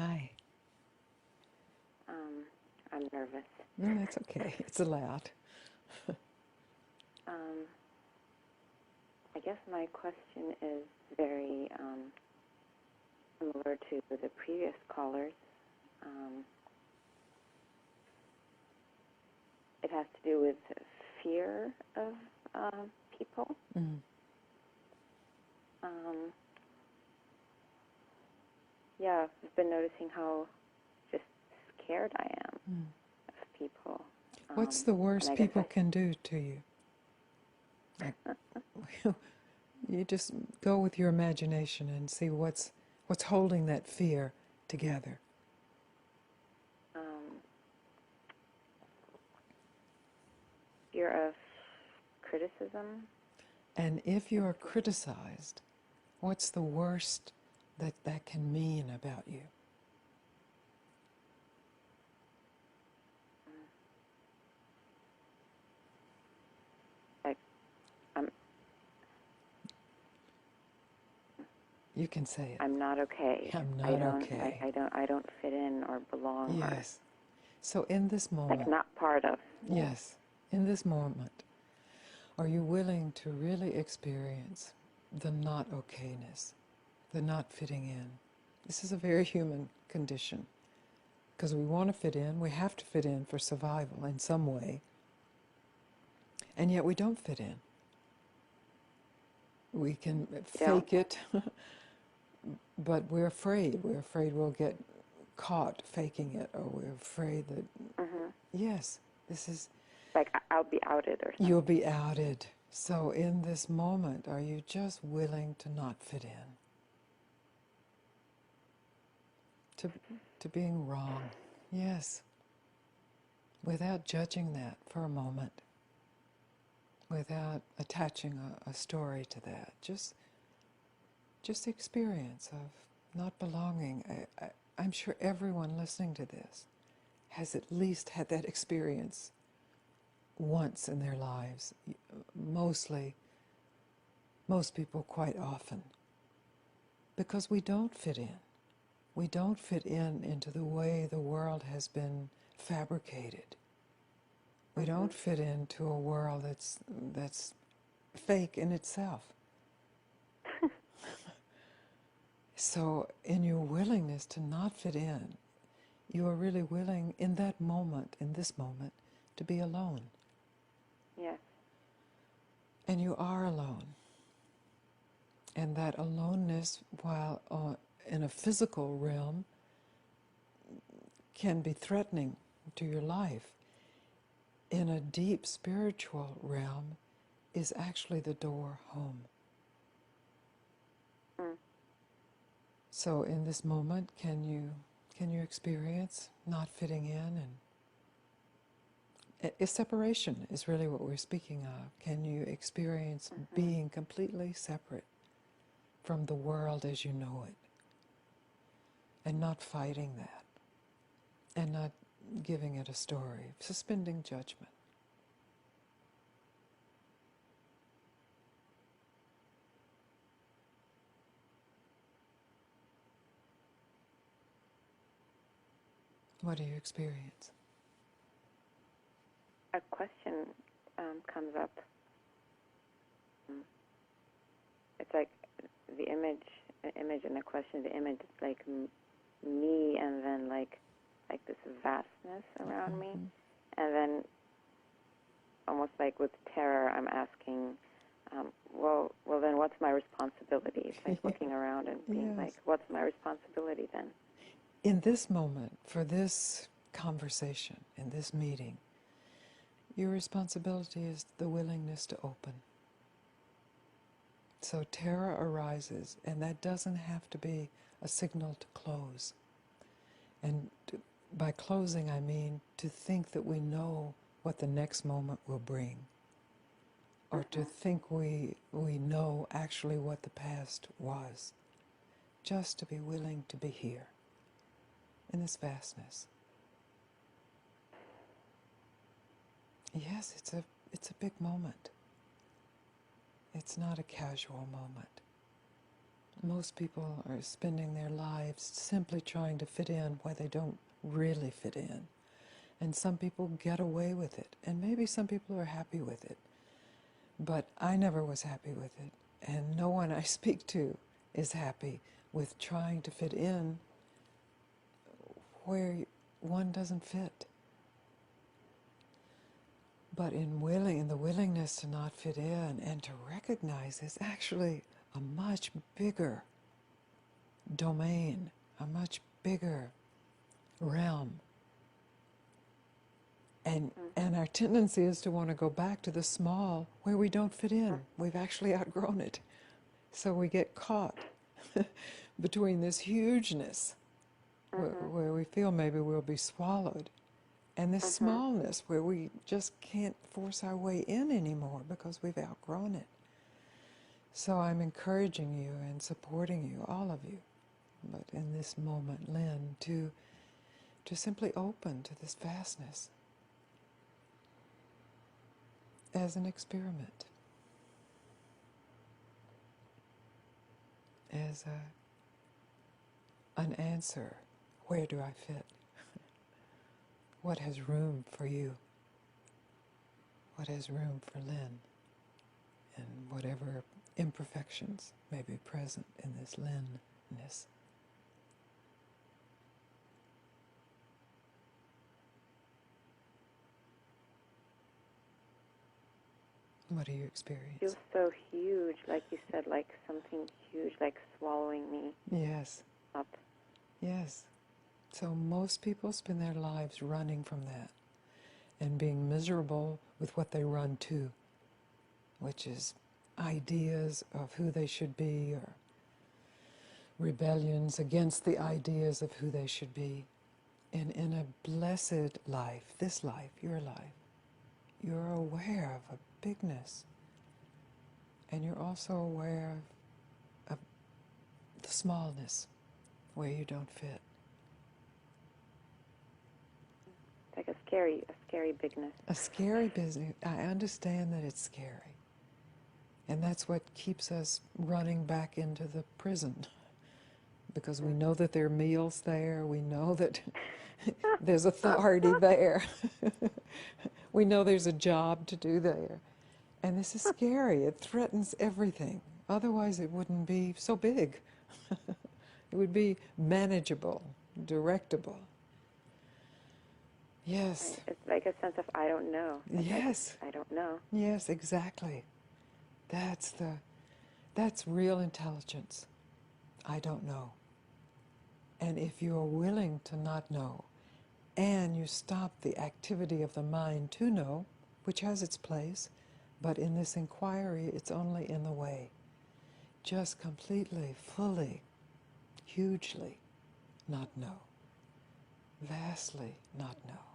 Hi. I'm nervous. No, that's okay. It's allowed. I guess my question is very similar to the previous callers. It has to do with fear of people. Yeah, I've been noticing how just scared I am of people. What's the worst people can do to you? Like, you just go with your imagination and see what's holding that fear together. Fear of criticism. And if you are criticized, what's the worst that can mean about you? Like, you can say it. I'm not okay. I'm not okay. I don't fit in or belong. Yes. So in this moment, like not part of. Yes. In this moment, are you willing to really experience the not okayness, the not fitting in? This is a very human condition. Because we want to fit in, we have to fit in for survival in some way. And yet we don't fit in. We can fake it, but we're afraid. We're afraid we'll get caught faking it, or we're afraid that, yes, this is... Like I'll be outed or something. You'll be outed. So in this moment, are you just willing to not fit in? To being wrong, yes. Without judging that for a moment. Without attaching a story to that. Just the experience of not belonging. I'm sure everyone listening to this has at least had that experience once in their lives. Most people quite often. Because we don't fit in. We don't fit in into the way the world has been fabricated. We don't fit into a world that's fake in itself. So in your willingness to not fit in, you are really willing in that moment, in this moment, to be alone. Yes. And you are alone. And that aloneness, while in a physical realm, can be threatening to your life. In a deep spiritual realm, is actually the door home. So in this moment, can you experience not fitting in? And separation is really what we're speaking of. Can you experience being completely separate from the world as you know it, and not fighting that, and not giving it a story, suspending judgment? What do you experience? A question comes up. It's like the image and the question. The image is like me, and then like this vastness around me, and then almost like with terror, I'm asking, well, then what's my responsibility? It's like looking around and being like, what's my responsibility then? In this moment, for this conversation, in this meeting, your responsibility is the willingness to open. So terror arises, and that doesn't have to be a signal to close. And by closing, I mean to think that we know what the next moment will bring, or to think we know actually what the past was. Just to be willing to be here, in this vastness. Yes, it's a big moment. It's not a casual moment. Most people are spending their lives simply trying to fit in where they don't really fit in. And some people get away with it, and maybe some people are happy with it. But I never was happy with it, and no one I speak to is happy with trying to fit in where one doesn't fit. But in the willingness to not fit in and to recognize is actually a much bigger domain, a much bigger realm. And our tendency is to want to go back to the small where we don't fit in. We've actually outgrown it. So we get caught between this hugeness where we feel maybe we'll be swallowed, and this smallness where we just can't force our way in anymore because we've outgrown it. So I'm encouraging you and supporting you, all of you, but in this moment, Lynn, to simply open to this vastness as an experiment, as an answer. Where do I fit? What has room for you? What has room for Lynn? And whatever imperfections may be present in this Lynn-ness. What do you experience? It feels so huge, like you said, like something huge, like swallowing me Yes. up. Yes. So most people spend their lives running from that and being miserable with what they run to, which is ideas of who they should be or rebellions against the ideas of who they should be. And in a blessed life, this life, your life, you're aware of a bigness, and you're also aware of the smallness where you don't fit. Like a scary bigness. A scary business. I understand that it's scary. And that's what keeps us running back into the prison. Because we know that there are meals there. We know that there's authority there. We know there's a job to do there. And this is scary. It threatens everything. Otherwise it wouldn't be so big. It would be manageable, directable. Yes. It's like a sense of I don't know. It's Yes. like, I don't know. Yes, exactly. That's real intelligence. I don't know. And if you are willing to not know, and you stop the activity of the mind to know, which has its place, but in this inquiry, it's only in the way. Just completely, fully, hugely not know. Vastly not know.